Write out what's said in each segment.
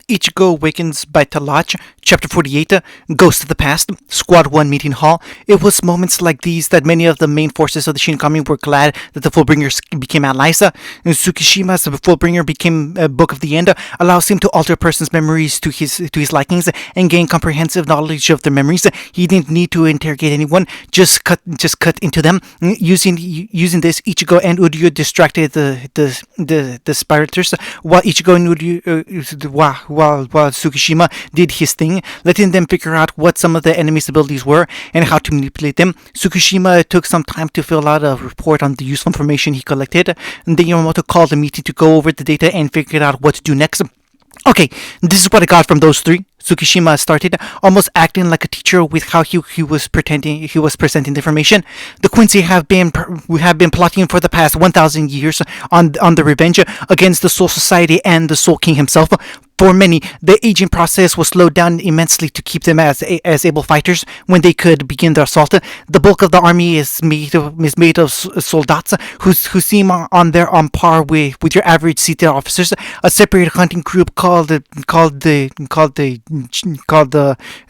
Ichigo Awakens by Talach, Chapter 48, Ghost of the Past, Squad 1 Meeting Hall. It was moments like these that many of the main forces of the Shinigami were glad that the Fullbringers became allies. Tsukishima's Fullbringer became a Book of the End, allows him to alter a person's memories to his likings and gain comprehensive knowledge of their memories. He didn't need to interrogate anyone, just cut into them. Using this, Ichigo and Uryu distracted the spirators, while Ichigo and Uryu, while Tsukishima did his thing, letting them figure out what some of the enemy's abilities were and how to manipulate them. Tsukishima took some time to fill out a report on the useful information he collected, and then Yamamoto called a meeting to go over the data and figure out what to do next. Okay, this is what I got from those three. Tsukishima started, almost acting like a teacher with how he was presenting the information. The Quincy have been plotting for the past 1,000 years on the revenge against the Soul Society and the Soul King himself. For many, the aging process was slowed down immensely to keep them as able fighters when they could begin their assault. The bulk of the army is made of soldats who seem on par with your average seated officers. A separate hunting group called the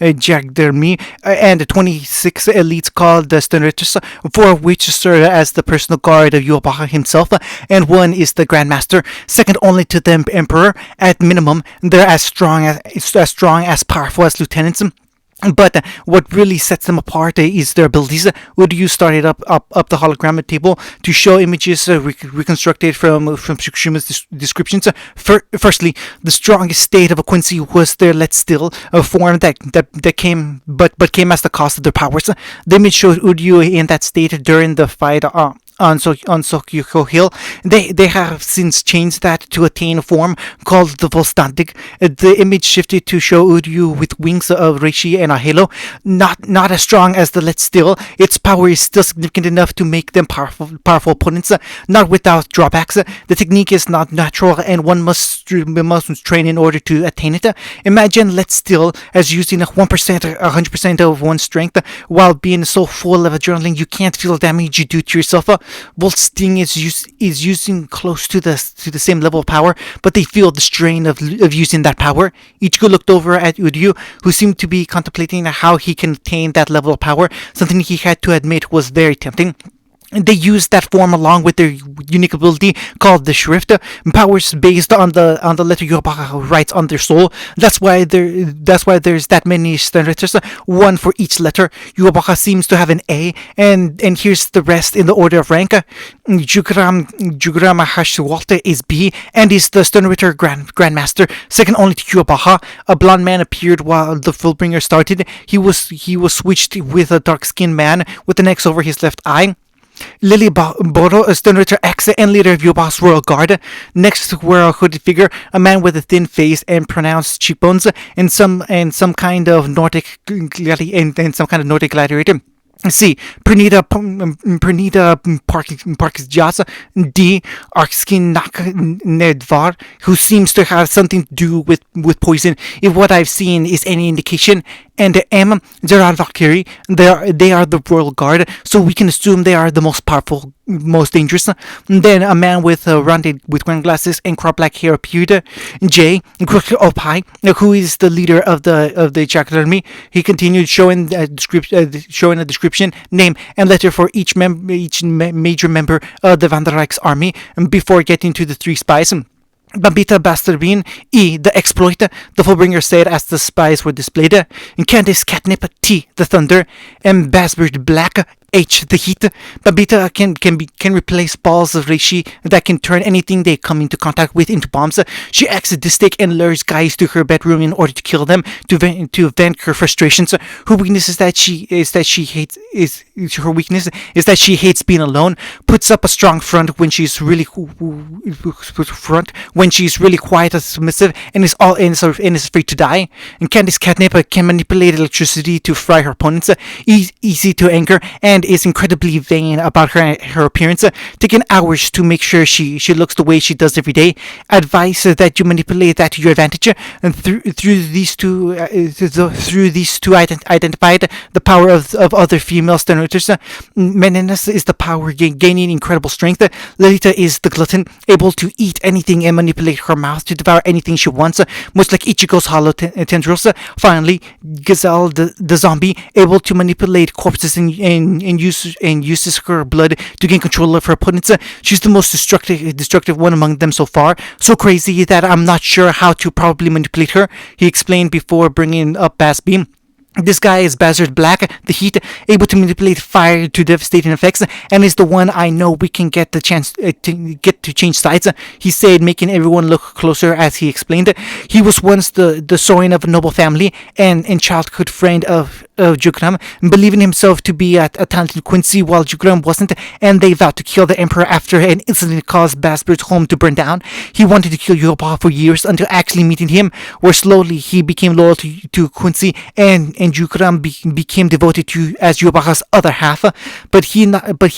Jagdermi and 26 elites called the Stenritters, 4 of which serve as the personal guard of Yubaha himself, and 1 is the Grandmaster, second only to the Emperor. At minimum, they're as strong as powerful as lieutenants. But what really sets them apart is their abilities. Uryu started up the hologram table to show images reconstructed from Tsukushima's descriptions. Firstly, the strongest state of a Quincy was their let still form that came as the cost of their powers. The image showed Uryu in that state during the fight on Sokyuko Hill. They have since changed that to attain a form called the Volstantic. The image shifted to show Uryu with wings of Reishi and a halo. Not as strong as the Let Still, its power is still significant enough to make them powerful opponents, not without drawbacks. The technique is not natural and one must train in order to attain it. Imagine Let Still as using 100% of one's strength while being so full of adrenaline you can't feel the damage you do to yourself. Volt Sting is using close to the same level of power, but they feel the strain of using that power. Ichigo looked over at Uryu, who seemed to be contemplating how he can attain that level of power, something he had to admit was very tempting. They used that form along with their unique ability called the Shrift, powers based on the letter Yubaha writes on their soul. That's why there's that many letters, 1 for each letter. Yubaha seems to have an A, and here's the rest in the order of rank. Jugram Hashiwalta is B and is the Sternritter Grandmaster, second only to Yubaha. A blonde man appeared while the Fullbringer started. He was switched with a dark-skinned man with an X over his left eye. Lily Boro, a Sternritter X and leader of Yuba's Royal Guard. Next were a hooded figure, a man with a thin face and pronounced cheekbones, and some kind of Nordic gladiator. C. Pernita Parkjasa. D. Arkskin Nedvar, who seems to have something to do with poison, if what I've seen is any indication. And M. Gerard Valkyrie. They are the Royal Guard, so we can assume they are the most powerful, most dangerous. And then a man with rounded round glasses and crop black hair appeared. J. Opai, who is the leader of the Jacket Army. He continued showing a description, name, and letter for each major member of the Van der Rijk's army before getting to the 3 spies. Bambita Bastardine, E. the Exploiter, the Fullbringer said as the spies were displayed. Candice Catnip, T. the Thunder, and Basbird Black, H. the Heat. Bambita can replace balls of reishi that can turn anything they come into contact with into bombs. She acts sadistic and lures guys to her bedroom in order to kill them to vent her frustrations. Her weakness is that she hates being alone. Puts up a strong front when she's really quiet and submissive, and is afraid to die. And Candice Catnip can manipulate electricity to fry her opponents. Easy to anger and and is incredibly vain about her appearance, taking hours to make sure she looks the way she does every day. Advice that you manipulate that to your advantage, and through these two identified the power of other female senators. Menenas is the power gaining incredible strength. Lolita is the glutton, able to eat anything and manipulate her mouth to devour anything she wants, much like Ichigo's hollow tendrils. Finally, Gazelle, the zombie, able to manipulate corpses and uses her blood to gain control of her opponents. She's the most destructive one among them so far. So crazy that I'm not sure how to properly manipulate her, he explained before bringing up Bass Beam. This guy is Buzzard Black, the Heat, able to manipulate fire to devastating effects, and is the one I know we can get the chance to change sides. He said, making everyone look closer as he explained. He was once the soin of a noble family and childhood friend of Jugram, believing himself to be a talented Quincy while Jugram wasn't, and they vowed to kill the Emperor after an incident caused Basper's home to burn down. He wanted to kill Yoba for years until actually meeting him, where slowly he became loyal to Quincy and Jugram became devoted to as Yoba's other half. But he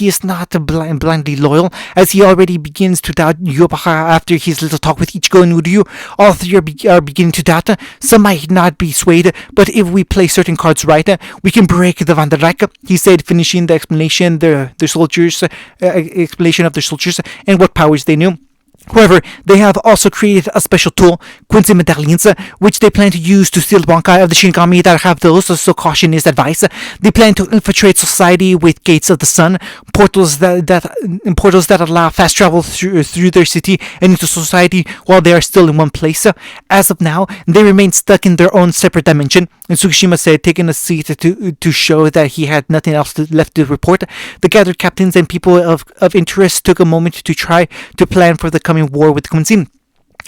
is not blindly loyal, as he already begins to doubt Yoba after his little talk with Ichigo and Uryu. All three are beginning to doubt. Some might not be swayed, but if we play certain cards right, we can break the Vanderreich, he said, finishing the explanation of their soldiers and what powers they knew. However, they have also created a special tool, Quincy medallions, which they plan to use to steal Bankai of the Shinigami that have those, so caution is advised. They plan to infiltrate society with gates of the sun, portals that allow fast travel through their city and into society while they are still in one place. As of now, they remain stuck in their own separate dimension, and Tsukushima said, taking a seat to show that he had nothing else left to report. The gathered captains and people of interest took a moment to try to plan for the coming war with Quincy.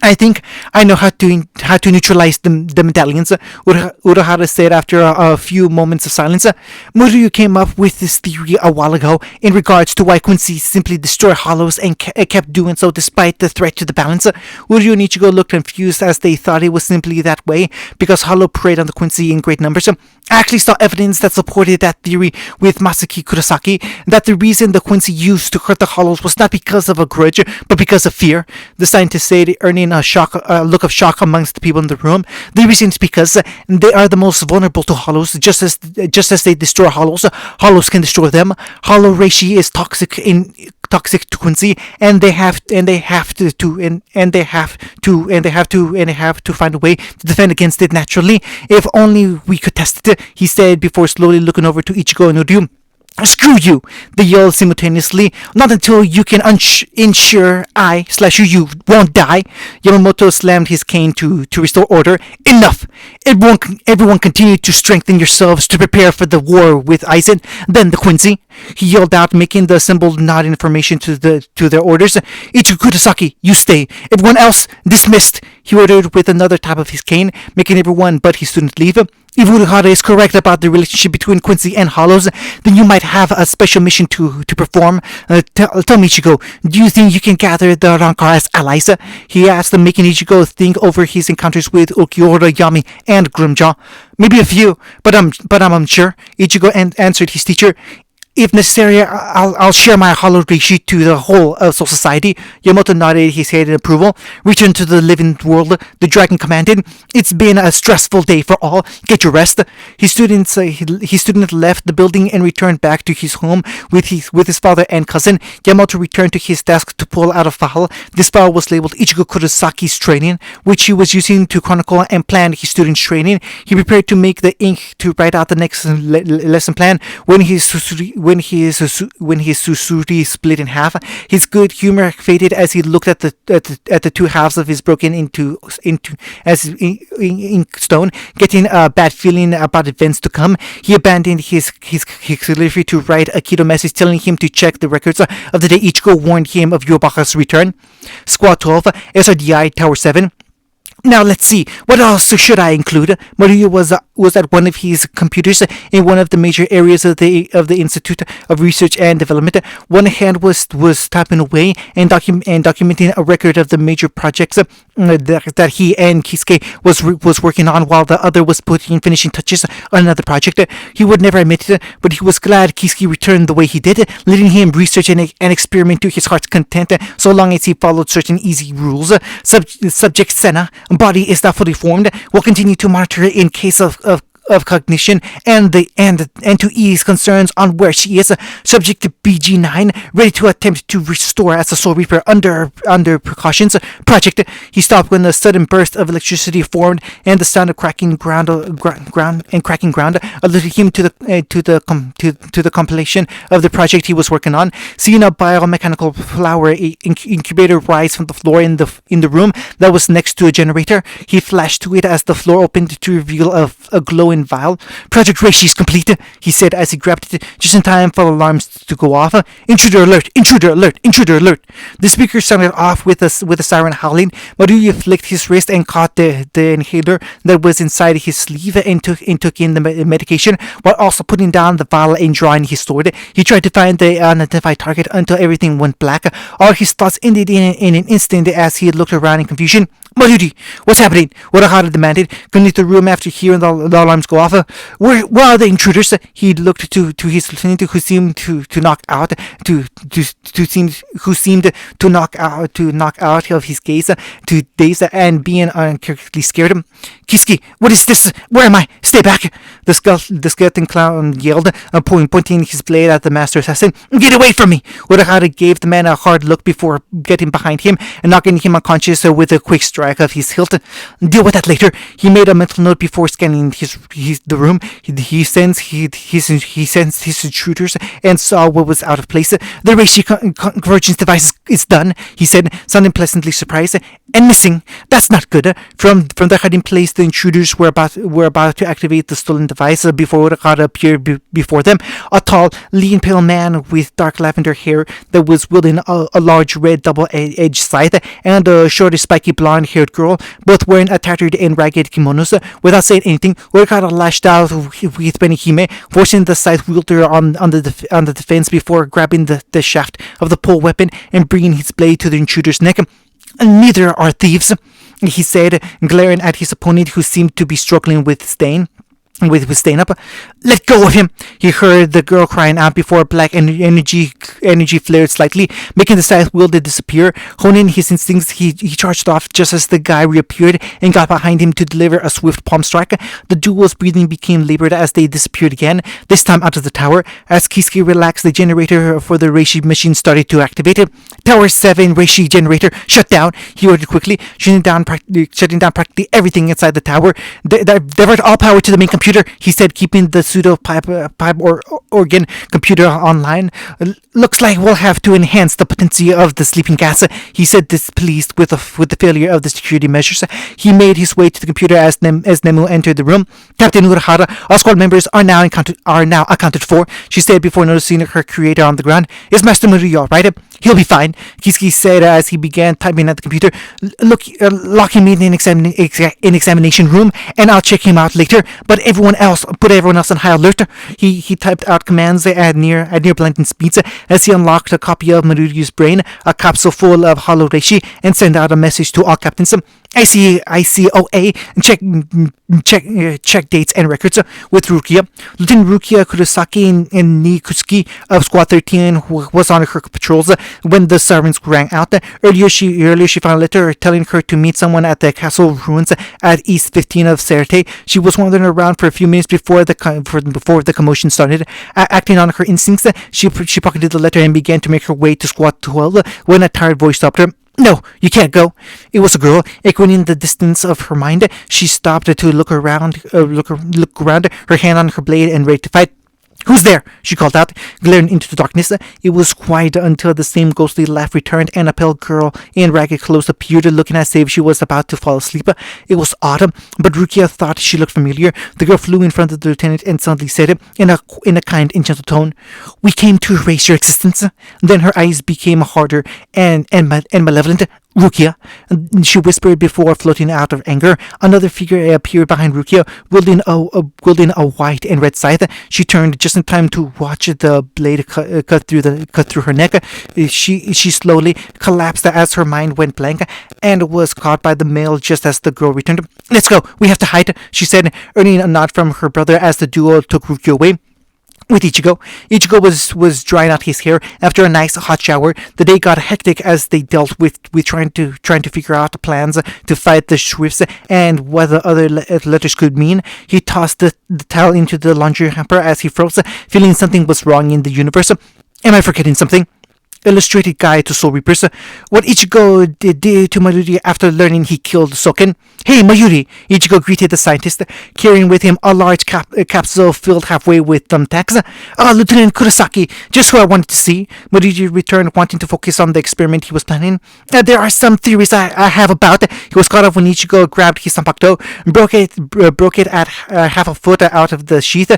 I think I know how to neutralize the medallions, Urahara said after a few moments of silence. Muryu came up with this theory a while ago in regards to why Quincy simply destroyed hollows and kept doing so despite the threat to the balance. Uryu and Ichigo looked confused as they thought it was simply that way because hollow preyed on the Quincy in great numbers. I actually saw evidence that supported that theory with Masaki Kurosaki, that the reason the Quincy used to hurt the hollows was not because of a grudge, but because of fear. The scientist said, earning a look of shock amongst the people in the room. The reason is because they are the most vulnerable to hollows. Just as they destroy hollows, hollows can destroy them. Hollow Reishi is toxic to Quincy, and they have to find a way to defend against it naturally. If only we could test it, he said before slowly looking over to Ichigo and Uryu. Screw you! They yelled simultaneously. Not until you can ensure I/you won't die. Yamamoto slammed his cane to restore order. Enough! Everyone continue to strengthen yourselves to prepare for the war with Aizen, then the Quincy. He yelled out, making the assembled nod in formation to their orders. Ichigo Kurosaki, you stay. Everyone else, dismissed. He ordered with another tap of his cane, making everyone but his student leave. If Urahara is correct about the relationship between Quincy and Hollows, then you might have a special mission to perform. Tell me, Ichigo, do you think you can gather the Rancor as allies? He asked, making Ichigo think over his encounters with Ukiura, Yami, and Grimjaw. Maybe a few, but I'm unsure. Ichigo answered his teacher. If necessary, I'll share my hollow Reishi to the whole of Soul Society. Yamamoto nodded his head in approval. Return to the living world, the dragon commanded. It's been a stressful day for all. Get your rest. His student left the building and returned back to his home with his father and cousin. Yamamoto returned to his desk to pull out a file. This file was labeled Ichigo Kurosaki's training, which he was using to chronicle and plan his students' training. He prepared to make the ink to write out the next lesson plan when his Susuri split in half. His good humor faded as he looked at the two halves of his broken into stone, getting a bad feeling about events to come. He abandoned his calligraphy to write a Kido message telling him to check the records of the day Ichigo warned him of Yobaka's return. Squad 12, SRDI Tower 7. Now let's see. What else should I include? Maria was at one of his computers in one of the major areas of the Institute of Research and Development. One hand was typing away and documenting a record of the major projects that he and Kisuke was working on, while the other was putting finishing touches on another project. He would never admit it, but he was glad Kisuke returned the way he did, letting him research and experiment to his heart's content, so long as he followed certain easy rules. Subject Senna, body is not fully formed, will continue to monitor in case of cognition and to ease concerns on where she is. Subject to BG9, ready to attempt to restore as a Soul Reaper under precautions. Project. He stopped when a sudden burst of electricity formed and the sound of cracking ground alerted him to the compilation of the project he was working on. Seeing a biomechanical flower incubator rise from the floor in the room that was next to a generator, he flashed to it as the floor opened to reveal a glowing vial. Project Reishi is complete, he said as he grabbed it just in time for alarms to go off. Intruder alert! Intruder alert! Intruder alert! The speaker sounded off with a siren howling. Maruya flicked his wrist and caught the inhaler that was inside his sleeve and took in the medication while also putting down the vial and drawing his sword. He tried to find the unidentified target until everything went black. All his thoughts ended in an instant as he looked around in confusion. Maruti, what's happening? Urahara demanded. Couldn't leave the room after hearing the alarms go off. Where are the intruders? He looked to his lieutenant, who seemed to knock out of his gaze, to daze and being uncharacteristically scared. Kisuke, what is this? Where am I? Stay back! The skeleton clown yelled, pointing his blade at the master assassin. Get away from me! Urahara gave the man a hard look before getting behind him and knocking him unconscious with a quick strike of his hilt. Deal with that later. He made a mental note before scanning the room. He sensed his intruders and saw what was out of place. The Reishi convergence device is done, he said, sounding pleasantly surprised. And missing. That's not good. From their hiding place, the intruders were about to activate the stolen device before Urakata appeared before them. A tall, lean, pale man with dark lavender hair that was wielding a large red double-edged scythe, and a short, spiky, blonde-haired girl, both wearing a tattered and ragged kimonos. Without saying anything, Urakata lashed out with Benihime, forcing the scythe wielder on the defense before grabbing the shaft of the pole weapon and bringing his blade to the intruder's neck. Neither are thieves, he said, glaring at his opponent, who seemed to be struggling with staying up. Let go of him! He heard the girl crying out before black energy flared slightly, making the scythe wielder disappear. Honing his instincts, he charged off just as the guy reappeared and got behind him to deliver a swift palm strike. The duo's breathing became labored as they disappeared again, this time out of the tower. As Kisuke relaxed, the generator for the Reishi machine started to activate. Tower 7 Reishi generator shut down, he ordered quickly, shutting down practically everything inside the tower. Divert all power to the main computer, he said, keeping the pseudo pipe or organ computer online. Looks like we'll have to enhance the potency of the sleeping gas, he said, displeased with the failure of the security measures. He made his way to the computer as Nemu entered the room. Captain Urahara, all squad members are now accounted for, she said before noticing her creator on the ground. Is Master Maria all right? He'll be fine, Kisuke said as he began typing at the computer. Lock him in an examination room, and I'll check him out later. But put everyone else on high alert. He typed out commands at near blinding speeds as he unlocked a copy of Maruriu's brain, a capsule full of hollow reishi, and sent out a message to all captains. ICOA, check dates and records with Rukia. Lieutenant Rukia Kurosaki and Nikusuki of Squad 13 was on her patrols when the sirens rang out. Earlier she found a letter telling her to meet someone at the castle ruins at East 15 of Serete. She was wandering around for a few minutes before the commotion started. Acting on her instincts, she pocketed the letter and began to make her way to Squad 12 when a tired voice stopped her. No, you can't go. It was a girl, echoing in the distance of her mind. She stopped to look around, her hand on her blade and ready to fight. Who's there? She called out, glaring into the darkness. It was quiet until the same ghostly laugh returned and a pale girl in ragged clothes appeared, looking as if she was about to fall asleep. It was autumn, but Rukia thought she looked familiar. The girl flew in front of the lieutenant and suddenly said in a kind and gentle tone, "We came to erase your existence." Then her eyes became harder and malevolent. Rukia, she whispered before floating out of anger. Another figure appeared behind Rukia, wielding a white and red scythe. She turned just in time to watch the blade cut through her neck. She slowly collapsed as her mind went blank and was caught by the male just as the girl returned. "Let's go. We have to hide," she said, earning a nod from her brother as the duo took Rukia away. With Ichigo. Ichigo was drying out his hair after a nice hot shower. The day got hectic as they dealt with trying to figure out plans to fight the Swifts and what the other letters could mean. He tossed the towel into the laundry hamper as he froze, feeling something was wrong in the universe. Am I forgetting something? Illustrated Guide to Soul Reapers. What Ichigo did to Mayuri after learning he killed Soken. "Hey, Mayuri!" Ichigo greeted the scientist, carrying with him a large capsule filled halfway with thumbtacks. Lieutenant Kurosaki, just who I wanted to see." Mayuri returned, wanting to focus on the experiment he was planning. "There are some theories I have about." He was caught up when Ichigo grabbed his sanpakto, broke it at half a foot out of the sheath,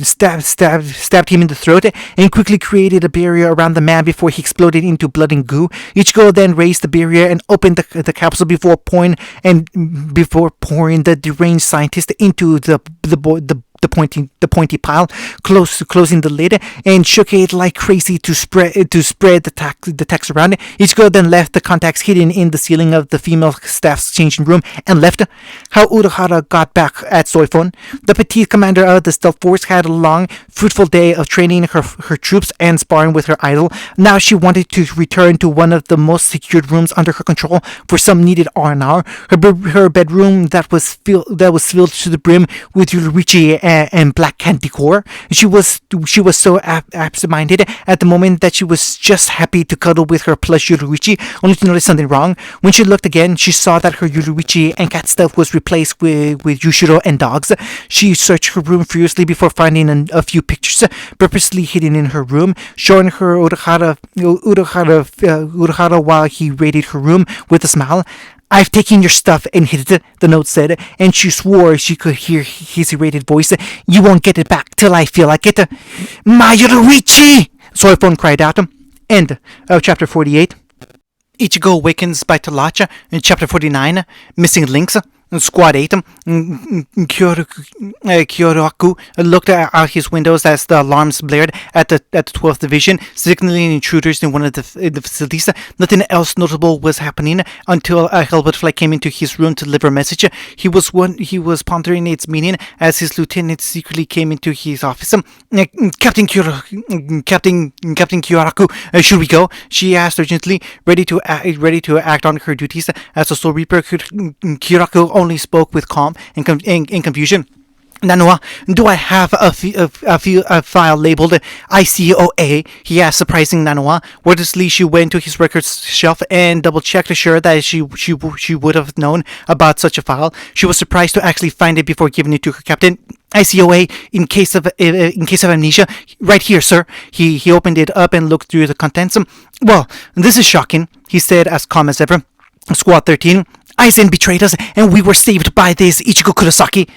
stabbed him in the throat, and quickly created a barrier around the man before he exploded into blood and goo. Ichigo then raised the barrier and opened the capsule before pouring the deranged scientist into the pointy pile, closing the lid, and shook it like crazy to spread the text around. Ichigo then left the contacts hidden in the ceiling of the female staff's changing room and left. How Urahara got back at Soifon. The petite commander of the stealth force had a long, fruitful day of training her troops and sparring with her idol. Now she wanted to return to one of the most secured rooms under her control for some needed R&R. Her bedroom that was filled to the brim with Yurichi and black cat decor. She was so absent-minded at the moment that she was just happy to cuddle with her plush Yoruichi, only to notice something wrong. When she looked again, she saw that her Yoruichi and cat stuff was replaced with Yushiro and dogs. She searched her room furiously before finding a few pictures purposely hidden in her room, showing her Urahara while he raided her room with a smile. "I've taken your stuff and hid it," the note said, and she swore she could hear his irritated voice. "You won't get it back till I feel like it." "My Yoruichi!" Soifon cried out. End of chapter 48. Ichigo awakens by Talacha in chapter 49. Missing links. Squad 8, Kyoraku looked out his windows as the alarms blared at the 12th Division, signaling intruders in one of the facilities. Nothing else notable was happening until a Hellbot flight came into his room to deliver a message. He was pondering its meaning as his lieutenant secretly came into his office. Captain Kyoraku, should we go?" she asked urgently, ready to act on her duties as a Soul Reaper. Kyoraku only spoke with calm and confusion. "Nanoa, do I have a file labeled ICOA?" he asked, surprising Nanoa. Wordlessly, she went to his records shelf and double-checked, sure that she would have known about such a file. She was surprised to actually find it before giving it to her captain. "ICOA in case of amnesia, right here, sir." He opened it up and looked through the contents. "Well, this is shocking," he said, as calm as ever. Squad 13. "Aizen betrayed us, and we were saved by this Ichigo Kurosaki,"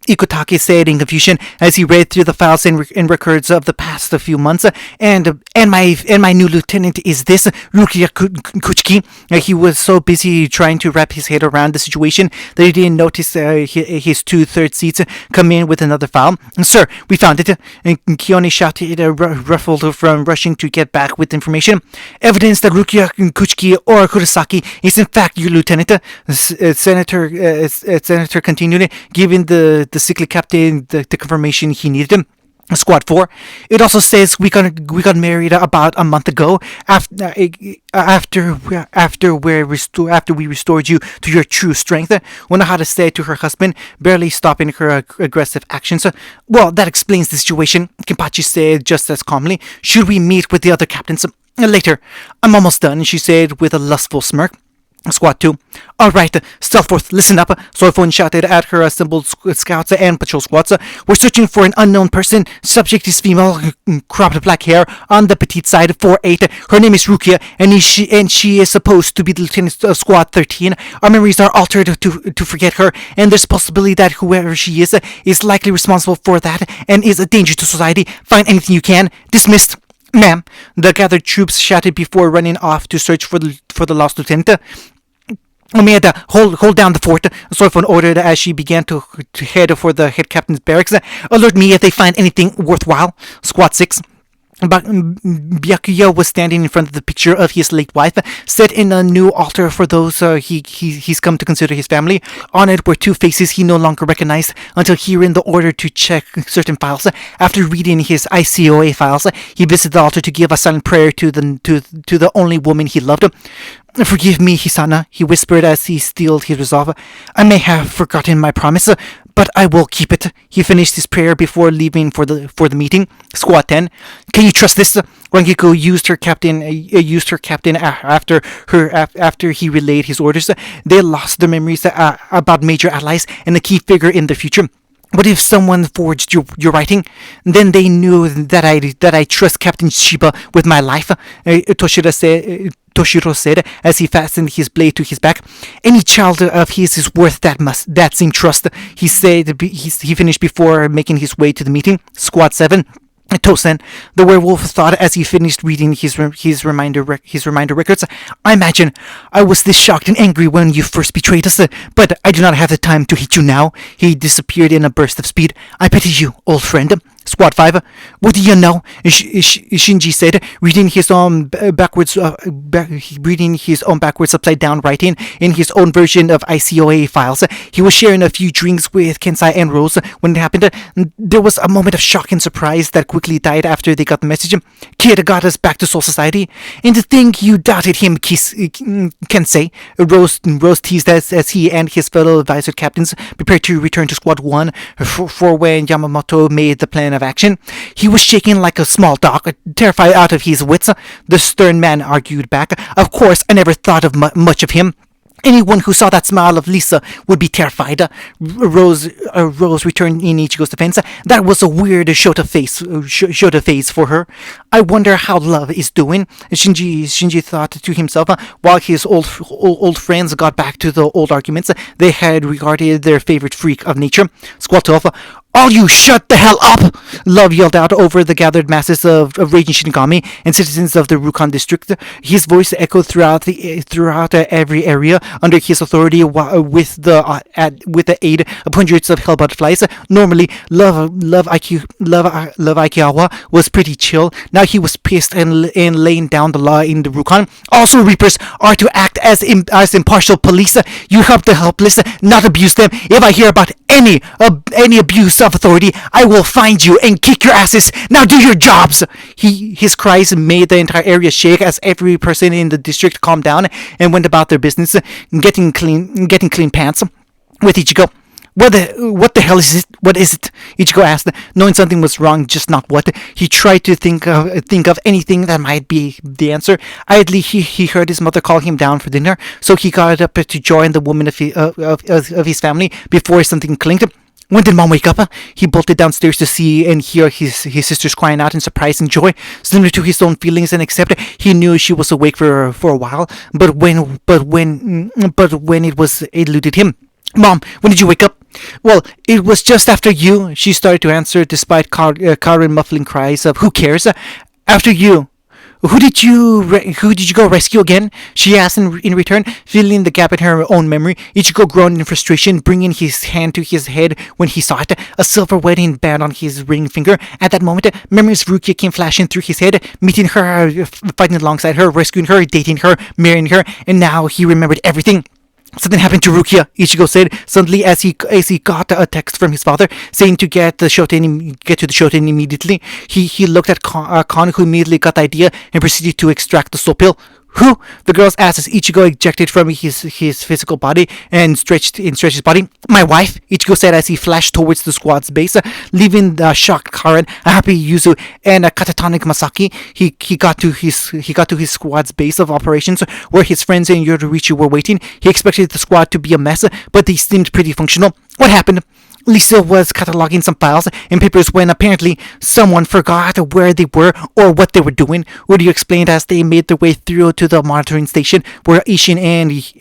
Ikutake said in confusion as he read through the files and records of the past few months. And my new lieutenant is this Rukia Kuchiki." He was so busy trying to wrap his head around the situation that he didn't notice his 2/3 seats come in with another file. "Sir, we found it," Kione shouted, ruffled from rushing to get back with information. "Evidence that Rukia Kuchiki or Kurosaki is in fact your lieutenant," Senator continued, giving the sickly captain the confirmation he needed. Squad 4. "It also says we got married about a month ago after we restored you to your true strength," Unohara said to her husband, barely stopping her aggressive actions. "Well, that explains the situation," Kenpachi said just as calmly. "Should we meet with the other captains?" "Later. I'm almost done," she said with a lustful smirk. Squad 2. "All right, Stealth Force, listen up," Soifon shouted at her assembled scouts and patrol squads. "We're searching for an unknown person. Subject is female, cropped black hair, on the petite side, 4'8". Her name is Rukia, and she is supposed to be the lieutenant of Squad 13. Our memories are altered to forget her, and there's a possibility that whoever she is likely responsible for that and is a danger to society. Find anything you can. Dismissed." Ma'am, the gathered troops shouted before running off to search for the lost lieutenant. Omeda, hold down the fort, Sorfon ordered as she began to head for the head captain's barracks. Alert me if they find anything worthwhile. Squad 6. Byakuya was standing in front of the picture of his late wife, set in a new altar for those he's come to consider his family. On it were two faces he no longer recognized until hearing the order to check certain files. After reading his ICOA files, he visited the altar to give a silent prayer to the only woman he loved. Forgive me, Hisana, he whispered as he steeled his resolve. I may have forgotten my promise, but I will keep it. He finished his prayer before leaving for the meeting. Squad 10. Can you trust this? Rangiko used her captain after he relayed his orders. They lost their memories about major allies and a key figure in their future. What if someone forged your writing? Then they knew that I trust Captain Shiba with my life. Toshiro said as he fastened his blade to his back. Any child of his is worth that same trust, he said. He finished before making his way to the meeting. Squad 7. Tosen, the werewolf thought as he finished reading his reminder records. I imagine I was this shocked and angry when you first betrayed us, but I do not have the time to hate you now. He disappeared in a burst of speed. I pity you, old friend. Squad 5. What do you know? Shinji said, reading his own backwards upside down writing in his own version of ICOA files. He was sharing a few drinks with Kensai and Rose when it happened. There was a moment of shock and surprise that quickly died after they got the message. Kid got us back to Soul Society. And to think you doubted him, Kensei. Rose teased as he and his fellow advisor captains prepared to return to Squad 1 for when Yamamoto made the plan of action. He was shaking like a small dog, terrified out of his wits. The stern man argued back. Of course, I never thought of much of him. Anyone who saw that smile of Lisa would be terrified. Rose returned in Ichigo's defense. That was a weird showed of face for her. I wonder how Love is doing. Shinji thought to himself while his old friends got back to the old arguments they had regarded their favorite freak of nature. Squad 12. All you shut the hell up! Love yelled out over the gathered masses of raging Shinigami and citizens of the Rukon district. His voice echoed throughout every area under his authority with the aid of hundreds of hell butterflies. Normally, Love Aikiawa was pretty chill. Now he was pissed and laying down the law in the Rukon. Also, Reapers are to act as impartial police. You help the helpless, not abuse them. If I hear about any abuse of authority, I will find you and kick your asses. Now do your jobs. His cries made the entire area shake as every person in the district calmed down and went about their business, getting clean pants. With Ichigo. What the hell is it? What is it? Ichigo asked, knowing something was wrong, just not what. He tried to think of anything that might be the answer. Idly, he heard his mother call him down for dinner, so he got up to join the woman of his family before something clinked. When did Mom wake up? He bolted downstairs to see and hear his sisters crying out in surprise and joy, similar to his own feelings, and except he knew she was awake for a while. But when it eluded him. Mom, when did you wake up? Well, it was just after you. She started to answer despite Karen muffling cries of "Who cares?" After you. Who did you go rescue again? She asked in return, filling the gap in her own memory. Ichigo groaned in frustration, bringing his hand to his head when he saw it, a silver wedding band on his ring finger. At that moment, memories of Rukia came flashing through his head, meeting her, fighting alongside her, rescuing her, dating her, marrying her, and now he remembered everything. Something happened to Rukia, Ichigo said suddenly as he got a text from his father saying to get to the Shoten immediately. He looked at Kon, who immediately got the idea and proceeded to extract the soul pill. Who? The girls asked as Ichigo ejected from his physical body and stretched his body. My wife, Ichigo said as he flashed towards the squad's base, leaving the shocked Karen, a happy Yuzu, and a catatonic Masaki. He got to his squad's base of operations where his friends and Yoruichi were waiting. He expected the squad to be a mess, but they seemed pretty functional. What happened? Lisa was cataloging some files and papers when apparently someone forgot where they were or what they were doing. Uri explained as they made their way through to the monitoring station where Ishin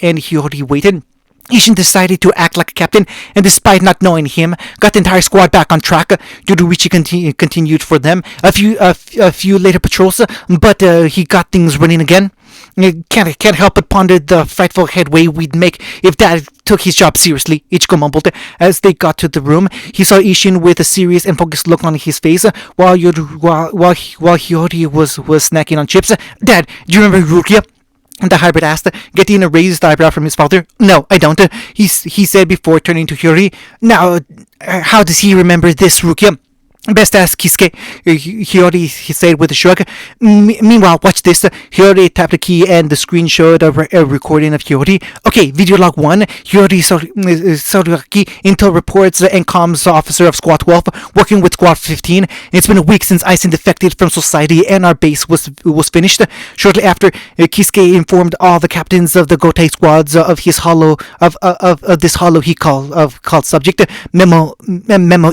and Hiyori waited. Ishin decided to act like a captain, and despite not knowing him, got the entire squad back on track. Yoruichi continued for them a few later patrols, but he got things running again. Can't help but ponder the frightful headway we'd make if Dad took his job seriously, Ichigo mumbled. As they got to the room, he saw Ishin with a serious and focused look on his face while Hiyori was snacking on chips. Dad, do you remember Rukia? The hybrid asked, getting a raised eyebrow from his father. No, I don't. He said before turning to Hiyori. Now, how does he remember this, Rukia? Best ask Kisuke, Hiyori said with a shrug. Meanwhile, watch this. Hiyori tapped a key and the screen showed a recording of Hiyori. Okay, video log 1. Hiyori Soraki, Intel reports and comms officer of Squad 12, working with Squad 15. It's been a week since Aizen defected from society and our base was finished. Shortly after, Kisuke informed all the captains of the Gotei squads of his of this hollow he called subject Memo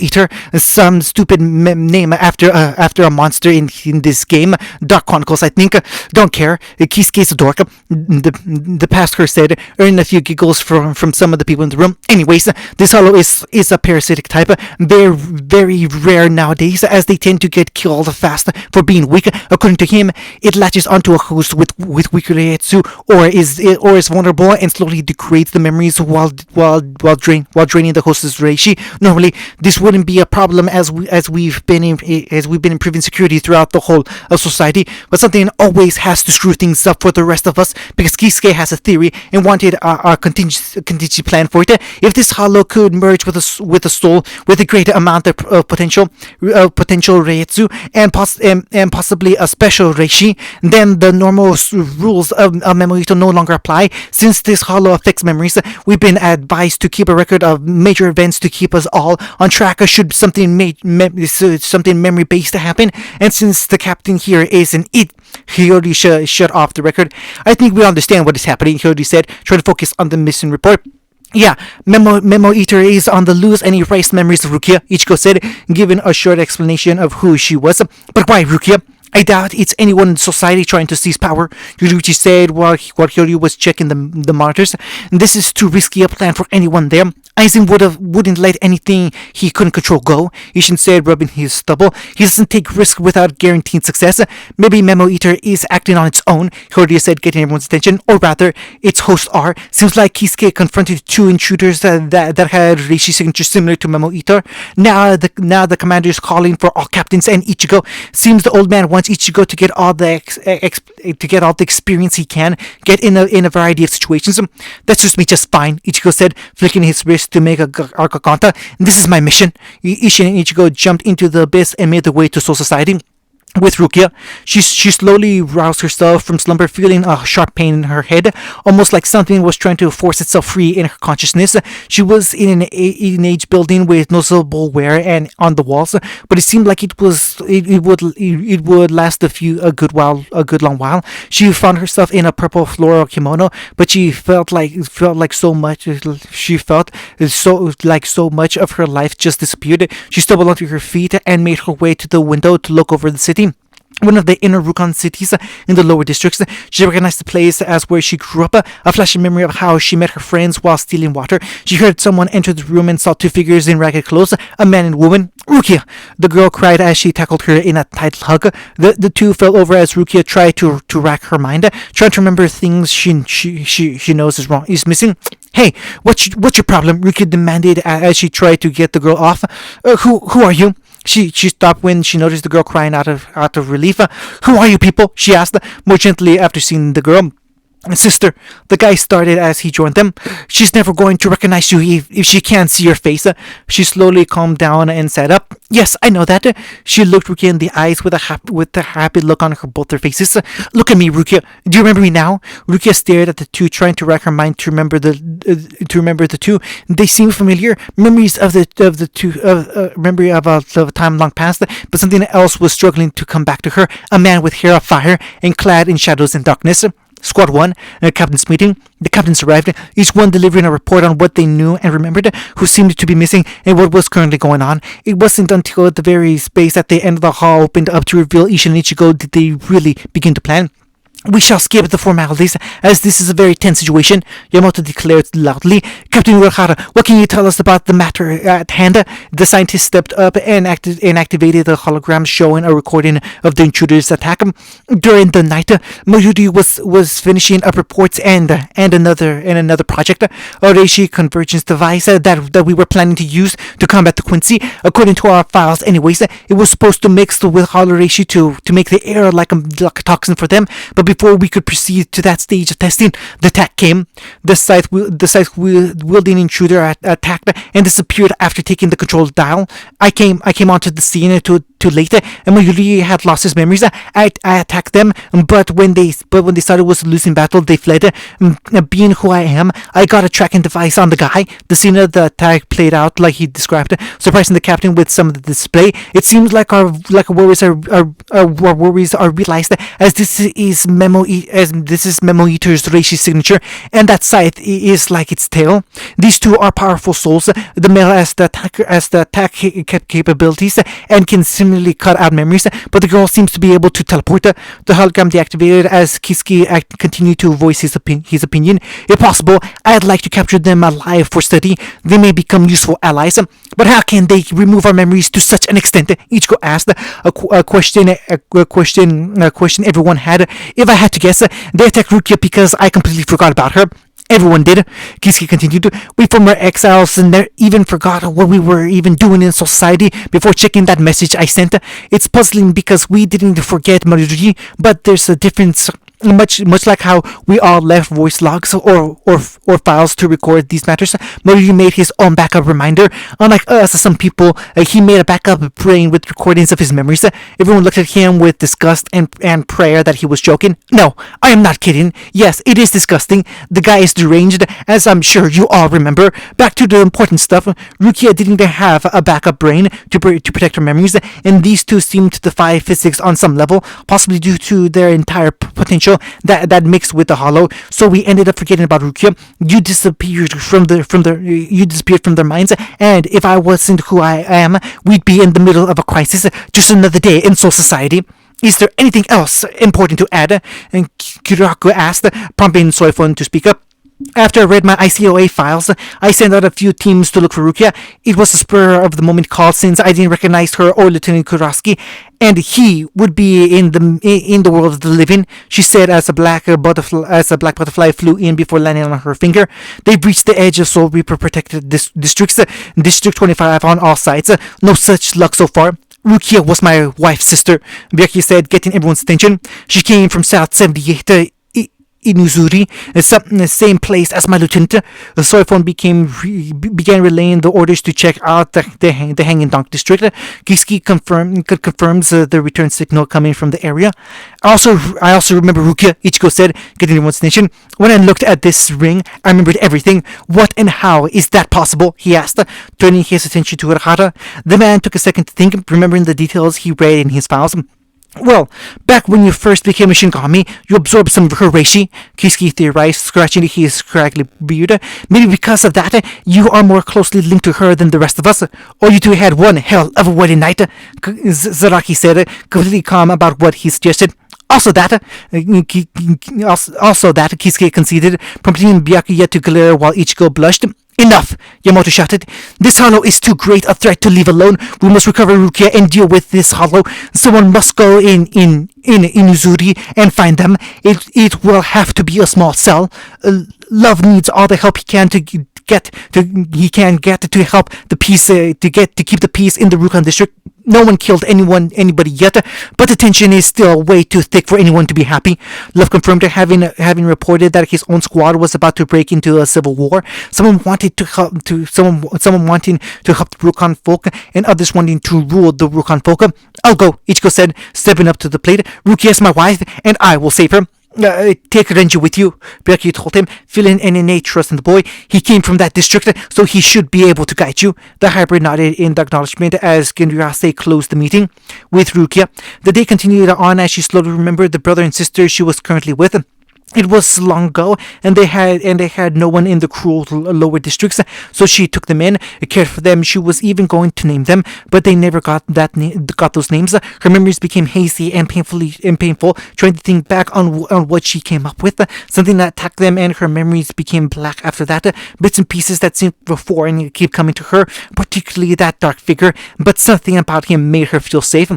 Eater, some stupid name after a monster in this game. Dark Chronicles, I think. Don't care. Kisuke's a dork. The pastor said, earning a few giggles from some of the people in the room. Anyways, this hollow is a parasitic type. They're very rare nowadays, as they tend to get killed fast for being weak. According to him, it latches onto a host with weaker Reiatsu, or is vulnerable and slowly degrades the memories while draining the host's reishi. Normally, this wouldn't be a problem as we've been improving security throughout the whole of society, but something always has to screw things up for the rest of us, because Kisuke has a theory and wanted our contingency plan for it. If this hollow could merge with a soul with a greater amount of potential Reiatsu and possibly a special Reishi, then the normal rules of Memoito no longer apply. Since this hollow affects memories, we've been advised to keep a record of major events to keep us all on track should something memory based to happen. And since the captain here is an it, Hiyori shut off the record. I think we understand what is happening, Hiyori said, trying to focus on the missing report. Yeah, Memo Eater is on the loose and erased memories of Rukia, Ichigo said, giving a short explanation of who she was. But why Rukia? I doubt it's anyone in society trying to seize power, Yoruichi said while Hiyori was checking the monitors. This is too risky a plan for anyone there. Aizen wouldn't let anything he couldn't control go, Ishin said, rubbing his stubble. He doesn't take risks without guaranteeing success. Maybe Memo Eater is acting on its own, Hiyori said, getting everyone's attention. Or rather, its hosts are. Seems like Kisuke confronted two intruders that had Reishi signatures similar to Memo Eater. Now the commander is calling for all captains and Ichigo. Seems the old man wants Ichigo to get all the experience he can get in a variety of situations. That suits me just fine, Ichigo said, flicking his wrist to make a Argaganta. This is my mission. Ishin and Ichigo jumped into the abyss and made their way to Soul Society. With Rukia, she slowly roused herself from slumber, feeling a sharp pain in her head, almost like something was trying to force itself free in her consciousness. She was in an age building with noticeable wear and on the walls, but it seemed like it would last a good long while. She found herself in a purple floral kimono, but she felt like so much of her life just disappeared. She stumbled onto her feet and made her way to the window to look over the city. One of the inner Rukon cities in the lower districts. She recognized the place as where she grew up, a flashing memory of how she met her friends while stealing water. She heard someone enter the room and saw two figures in ragged clothes, a man and woman. Rukia! The girl cried as she tackled her in a tight hug. The two fell over as Rukia tried to rack her mind, trying to remember things she knows is missing. Hey, what's your problem? Rukia demanded as she tried to get the girl off. Who are you? She stopped when she noticed the girl crying out of relief. Who are you people? She asked, more gently after seeing the girl. Sister, the guy started as he joined them. She's never going to recognize you if she can't see your face. She slowly calmed down and sat up. Yes, I know that. She looked Rukia in the eyes with a happy look on both their faces. Look at me, Rukia. Do you remember me now? Rukia stared at the two, trying to rack her mind to remember the two. They seemed familiar, memories of the two, memory of a time long past. But something else was struggling to come back to her. A man with hair of fire and clad in shadows and darkness. Squad 1, captain's meeting. The captains arrived, each one delivering a report on what they knew and remembered, who seemed to be missing, and what was currently going on. It wasn't until the very space at the end of the hall opened up to reveal Ishin and Ichigo did they really begin to plan. We shall skip the formalities, as this is a very tense situation, Yamato declared loudly. Captain Urahara, what can you tell us about the matter at hand? The scientist stepped up and activated the hologram showing a recording of the intruder's attack. During the night, Mayuri was finishing up reports and another project, a Reishi convergence device that we were planning to use to combat the Quincy. According to our files, anyways, it was supposed to mix with Holo Reishi to make the air like a toxin for them, but before we could proceed to that stage of testing, the attack came. The scythe-wielding intruder attacked and disappeared after taking the control dial. I came onto the scene too late, and Mayuri had lost his memories. I attacked them, but when they started was losing battle, they fled. Being who I am, I got a tracking device on the guy. The scene of the attack played out like he described, surprising the captain with some of the display. It seems like our worries are realized, as this is Memo Eater's Reishi signature, and that scythe is like its tail. These two are powerful souls. The male has the attack capabilities and can similarly cut out memories, but the girl seems to be able to teleport. The hologram deactivated as Kiski continued to voice his opinion. If possible, I'd like to capture them alive for study. They may become useful allies. But how can they remove our memories to such an extent? Ichigo asked, a question everyone had. If I had to guess, they attacked Rukia because I completely forgot about her. Everyone did. Kiski continued. We former exiles and even forgot what we were even doing in society before checking that message I sent. It's puzzling because we didn't forget Maruri, but there's a difference. Much like how we all left voice logs or files to record these matters, Maruri made his own backup reminder. Unlike us, some people, he made a backup brain with recordings of his memories. Everyone looked at him with disgust and prayer that he was joking. No, I am not kidding. Yes, it is disgusting. The guy is deranged, as I'm sure you all remember. Back to the important stuff. Rukia didn't even have a backup brain to protect her memories, and these two seemed to defy physics on some level, possibly due to their entire potential that mixed with the hollow. So we ended up forgetting about Rukia. You disappeared from their minds, and if I wasn't who I am, we'd be in the middle of a crisis, just another day in Soul Society. Is there anything else important to add? And Kiraku asked, prompting Soifun to speak up. After I read my ICOA files, I sent out a few teams to look for Rukia. It was a spur of the moment call, since I didn't recognize her or Lieutenant Kurosaki, and he would be in the world of the living, she said as a black butterfly flew in before landing on her finger. They've reached the edge of Soul Reaper protected districts, District 25 on all sides. No such luck so far. Rukia was my wife's sister, Byakuya said, getting everyone's attention. She came from South 78, Inuzuri, the same place as my lieutenant. The Soifon began relaying the orders to check out the Hanging Donk district. Kiski confirms the return signal coming from the area. I also remember Rukia, Ichigo said, getting everyone's attention. When I looked at this ring, I remembered everything. What and how is that possible? He asked, turning his attention to Urahara. The man took a second to think, remembering the details he read in his files. Well, back when you first became a Shingami, you absorbed some of her reishi, Kiski theorized, scratching his scraggly beard. Maybe because of that, you are more closely linked to her than the rest of us. Or you two had one hell of a wedding night, Zaraki said, completely calm about what he suggested. Also that Kisuke conceded, prompting Byakuya to glare while Ichigo blushed. Enough! Yamato shouted. This hollow is too great a threat to leave alone. We must recover Rukia and deal with this hollow. Someone must go in Inuzuri and find them. It will have to be a small cell. Love needs all the help he can get to help the peace to keep the peace in the Rukan district. No one killed anybody yet, but the tension is still way too thick for anyone to be happy. Love confirmed having reported that his own squad was about to break into a civil war. Someone wanting to help the Rukan folk, and others wanting to rule the Rukan folk. I'll go, Ichigo said, stepping up to the plate. Rukia is my wife, and I will save her. Take Renji with you, Byakuya told him, feeling an innate trust in the boy. He came from that district, so he should be able to guide you. The hybrid nodded in acknowledgement as Genryase closed the meeting with Rukia. The day continued on as she slowly remembered the brother and sister she was currently with. It was long ago, and they had no one in the cruel lower districts. So she took them in, cared for them. She was even going to name them, but they never got those names. Her memories became hazy and painful. Trying to think back on what she came up with, something that attacked them, and her memories became black after that. Bits and pieces that seemed before and keep coming to her, particularly that dark figure. But something about him made her feel safe.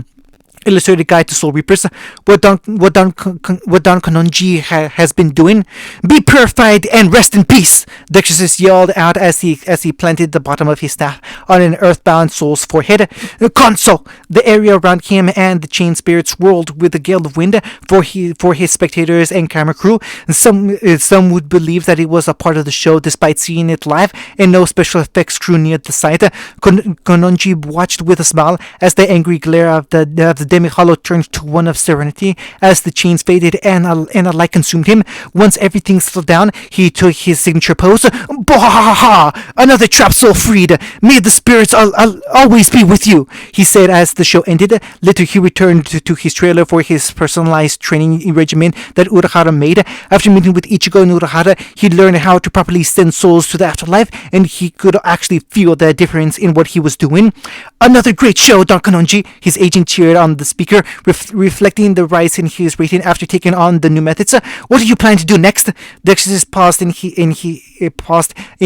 Illustrated Guide to Soul Reapers. What Don Kanonji has been doing. Be purified and rest in peace, the exorcist yelled out as he planted the bottom of his staff on an earthbound soul's forehead. Console! The area around him and the chain spirits whirled with a gale of wind for his spectators and camera crew. Some would believe that it was a part of the show despite seeing it live and no special effects crew near the site. Kanonji watched with a smile as the angry glare of the demi-hollow turned to one of serenity as the chains faded and a light consumed him. Once everything settled down, he took his signature pose. Bah! Another trap soul freed. May the spirits always be with you, he said as the show ended. Later, he returned to his trailer for his personalized training regimen that Urahara made. After meeting with Ichigo and Urahara, he learned how to properly send souls to the afterlife, and he could actually feel the difference in what he was doing. Another great show, Don Kanonji, his agent cheered on the speaker, reflecting the rise in his rating after taking on the new methods. What do you plan to do next? The exorcist paused in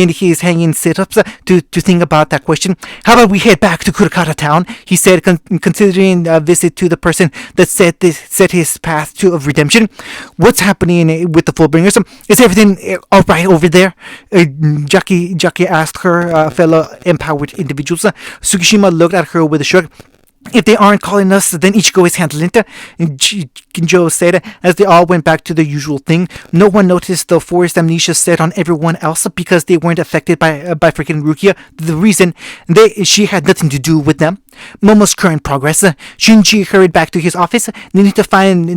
his hanging sit-ups to think about that question. How about we head back to Kurakata town? He said, considering a visit to the person that set his path of redemption. What's happening with the Fullbringers? Is everything all right over there? Jackie asked her fellow empowered individuals. Tsukishima looked at her with a shrug. If they aren't calling us, then Ichigo is handling it, Ginjo said as they all went back to the usual thing. No one noticed the forced amnesia set on everyone else because they weren't affected by freaking Rukia. The reason she had nothing to do with them. Momo's current progress. Shinji hurried back to his office, needing to find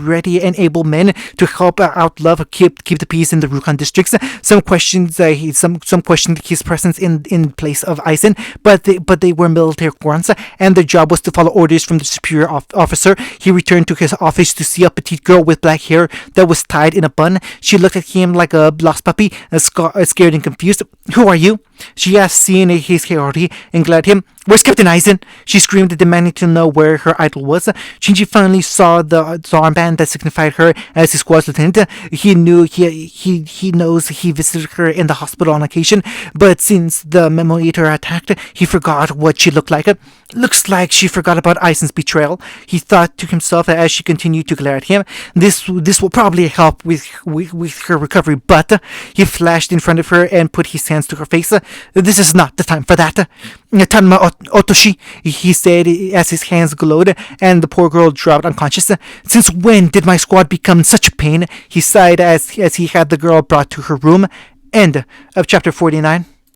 ready and able men to help out love keep the peace in the Rukon districts. Some questioned his presence in place of Aizen, but they were military grunts, and their job was to follow orders from the superior officer. He returned to his office to see a petite girl with black hair that was tied in a bun. She looked at him like a lost puppy, scared and confused. Who are you? She asked, seeing his hairity, and glared at him. Where's Captain Aizen? She screamed, demanding to know where her idol was. Shinji finally saw the armband that signified her as his squad's lieutenant. He knew he knows he visited her in the hospital on occasion, but since the memo eater attacked, he forgot what she looked like. Looks like she forgot about Aizen's betrayal, he thought to himself as she continued to glare at him. This will probably help with her recovery, but he flashed in front of her and put his hands to her face. This is not the time for that. Tanma Otoshi, he said as his hands glowed and the poor girl dropped unconscious. Since when did my squad become such a pain? He sighed as he had the girl brought to her room. End of chapter 49.